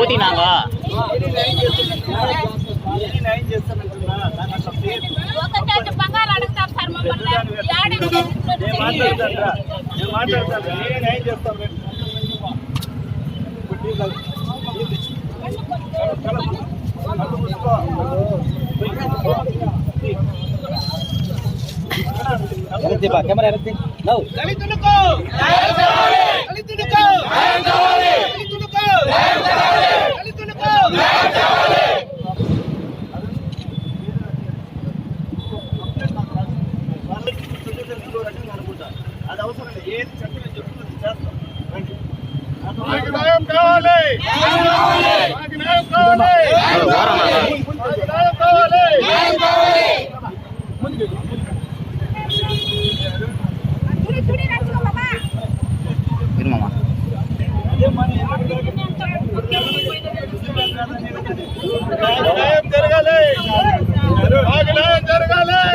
ఓటీనాగా బంగారు అడుగుతారు సార్ మమ్మల్ని కెమెరా దళితులకు అది అవసరం ఏది చట్టం చెప్తుంది చేస్తాం. న్యాయం కావాలి, న్యాయం కావాలి. జరగాలి, జరగాలి,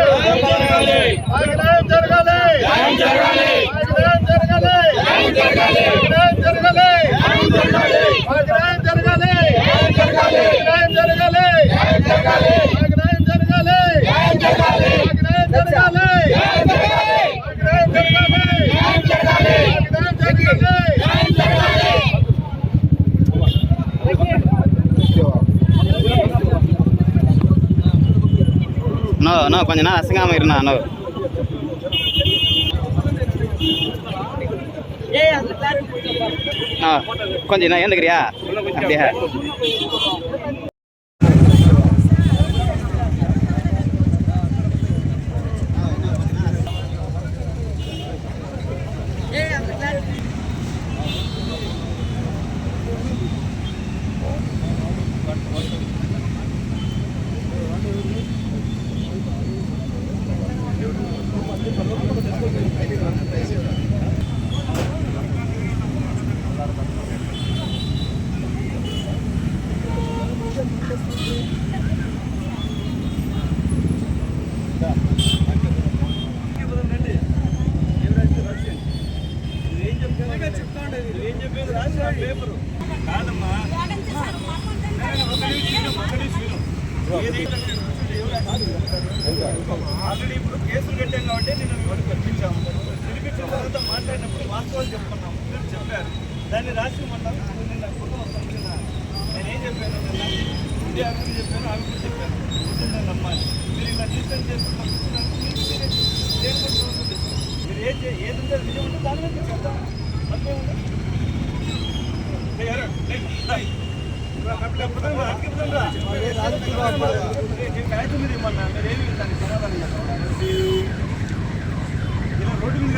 No, கொஞ்சம் நான் அசங்காம இருந்தா நோ கொஞ்சம் நான் ஏந்துக்கிறியா அப்படியே ఆల్రెడీ ఇప్పుడు కేసులు కట్టాం కాబట్టి నేను మిమ్మల్ని పిలిపించాము. పిలిపించిన తర్వాత మాట్లాడినప్పుడు వాస్తవాలు చెప్పుకున్నాము. మీరు చెప్పారు దాన్ని రాసి మన్నాను. నిన్న కుటుంబం నేనేం చెప్పాను, నిన్న ఇండియా అభివృద్ధి చెప్పాను, అభివృద్ధి చెప్పాను. నేను నమ్మాలి. మీరు ఇలా తీసుకొని చేసుకున్నాను. మీరు ఏది ఉందో నిజం ఉంటే దాని మీద చెప్తాను. మీరు ఇమ్మన్నా మీరేమి దానికి సమాధానం చెప్పండి. ఇలా రోడ్డు మీద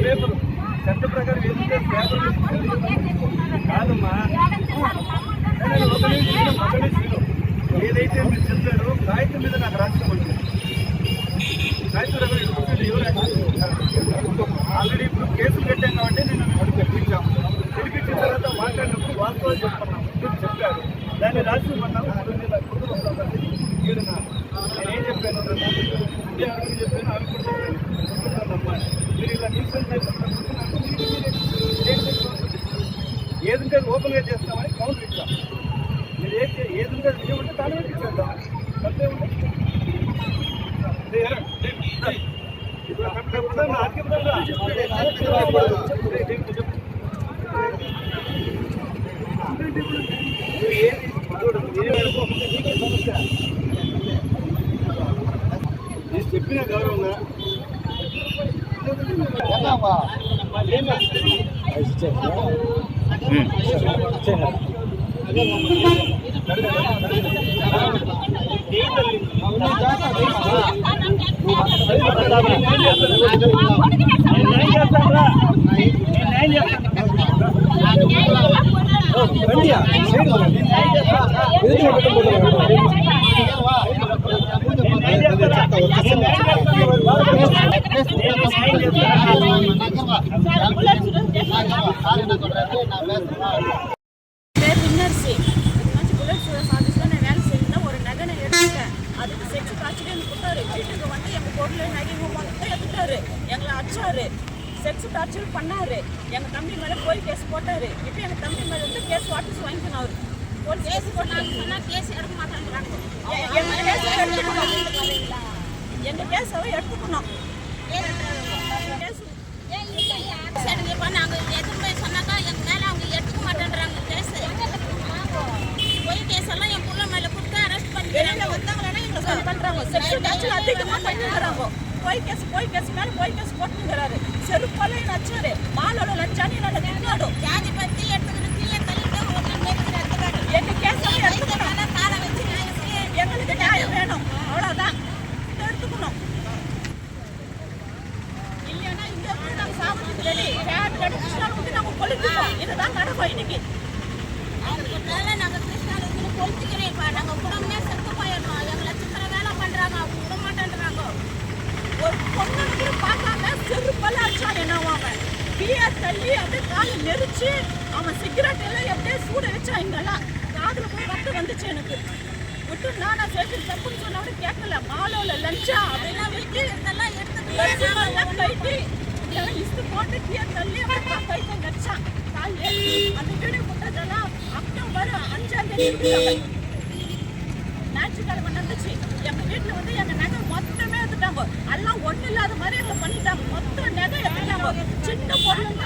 పేపర్ చట్ట ప్రకారం కాదమ్మా. ఏదైతే మీరు చెప్పారో కాగితం మీద నాకు రాసుకోండి. కాగితం ఆల్రెడీ ఇప్పుడు కేసులు కట్టాం కాబట్టి నేను పిలిపించాము. పిలిపించిన తర్వాత మాట్లాడినప్పుడు వాస్తవాలు చెప్తున్నాము. చెప్పారు దాన్ని రాసి మన్నాము. నేనేం చెప్పాను చెప్పిన గౌరవంగా வின்னர்ஸு புல்லட் சூரஸ் ஆஃபீஸில் நான் வேலை செய்யணும். ஒரு நகை நான் எடுத்துட்டேன். அதுக்கு செக்ஸ் காய்ச்சிட்டு எனக்கு கொடுத்தாரு. வீட்டுக்கு வந்து எங்கள் பொருள் நகைங்க மொத்தம் எடுத்துட்டாரு. எங்களை அடிச்சாரு. செக்ஸ் டார்ச்சர் பண்ணாரு. எங்கள் தம்பி மேலே போய் கேஸ் போட்டாரு. இப்போ எங்கள் தம்பி மேலே வந்து கேஸ் வாபஸ் வாங்கிக்கணும். அவர் ஒரு கேஸ் போட்டாங்க சொன்னால் கேஸ் எடுக்க மாட்டாங்க. எங்கள் கேஸ் அவ எடுத்துக்கணும். நாங்கள் எதுவும் போய் சொன்னாக்கா எங்கள் மேலே அவங்க எடுத்துக்க மாட்டேன்றாங்க. கேஸ் போய் கேஸ் எல்லாம் என் புள்ள மேலே கொடுத்து அரெஸ்ட் பண்ணி வந்தாங்கன்னா எங்களை சொல்லி பண்ணுறாங்க. செக்ஷன் டார்ச்சர் அதிகமாக பண்ணிக்கிறாங்க. போய் கேஸ் மேலே போய் கேஸ் போட்டுங்கிறாரு. செருப்பாலே நச்சாரு. மாலோட லஞ்சானி நல்ல தின்னாடும். ஜாதி பற்றி எடுத்துக்கிட்டு கீழே தள்ளிட்டு எங்கள் கேஸ் எடுத்துக்கணும். காலை வச்சு எங்களுக்கு நியாயம் வேணும். அவ்வளோதான் எடுத்துக்கணும். இல்லைன்னா இங்கே வந்து நாங்கள் சாப்பிட்டு ரெடி கிருஷ்ணாவுக்கு நாங்கள் கொளுத்துக்கோம். இதுதான் நடக்கும் இன்னைக்கு. நாங்கள் கிருஷ்ணாவுக்கு கொளுத்துக்கிறேன்ப்பா. நாங்கள் குடும்பமே செத்து போயிடணும். எங்களை சித்திர வேலை பண்ணுறாங்க. அவங்க விட மாட்டேன்றாங்க. ஒரு பொண்ணு கூட பார்க்காம செருப்பெல்லாம் அடிச்சான். என்ன அவன் டீயை தள்ளி அப்படியே காலை நெரிச்சு அவன் சிகரெட் எல்லாம் எப்படியே சூட வச்சா. இங்கெல்லாம் காதில் போய் ரத்தம் வந்துச்சு எனக்கு. விட்டு நான் சேர்த்து தப்புன்னு சொன்ன கூட கேட்கல. மாலோல லஞ்சா அப்படிலாம் வச்சு இதெல்லாம் எடுத்து கைட்டி இதெல்லாம் இஸ்து போட்டு டீயை தள்ளி அப்படியே கைத்தை நடிச்சான். காலையே அந்த வீடு முட்டதெல்லாம் அக்டோபர் 5ஆம் தேதி ஞாயிற்றுக்கிழமை நடந்துச்சு. எங்கள் வீட்டில் வந்து எங்கள் நகை மொத்தமே எடுத்துட்டாங்க. எல்லாம் ஒன்றும் இல்லாத மாதிரி எங்களை பண்ணிட்டாங்க. மொத்தம் நகை எடுத்துட்டாங்க. சின்ன பொருள்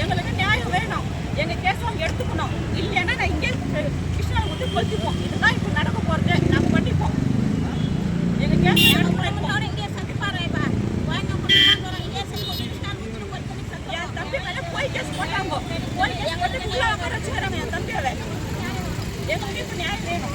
எங்களுக்கு நியாயம் வேணும். எங்கள் கேஸ் அவங்க எடுத்துக்கணும். இல்லைன்னா நான் இங்கே கிருஷ்ணா விட்டு கொளுத்திப்போம். இதுதான் இப்போ நடக்க போகிறது. நாங்கள் பண்ணிப்போம். எங்கள் கேஸ் இங்கே சந்திப்பாருப்பா. என் தம்பி மேலே போய் கேஸ் போட்டாங்க. போய் கேஸ் போட்டு உள்ளே வச்சுக்கிறாங்க என் தம்பியாவை. எங்களுக்கு இப்போ நியாயம் வேணும்.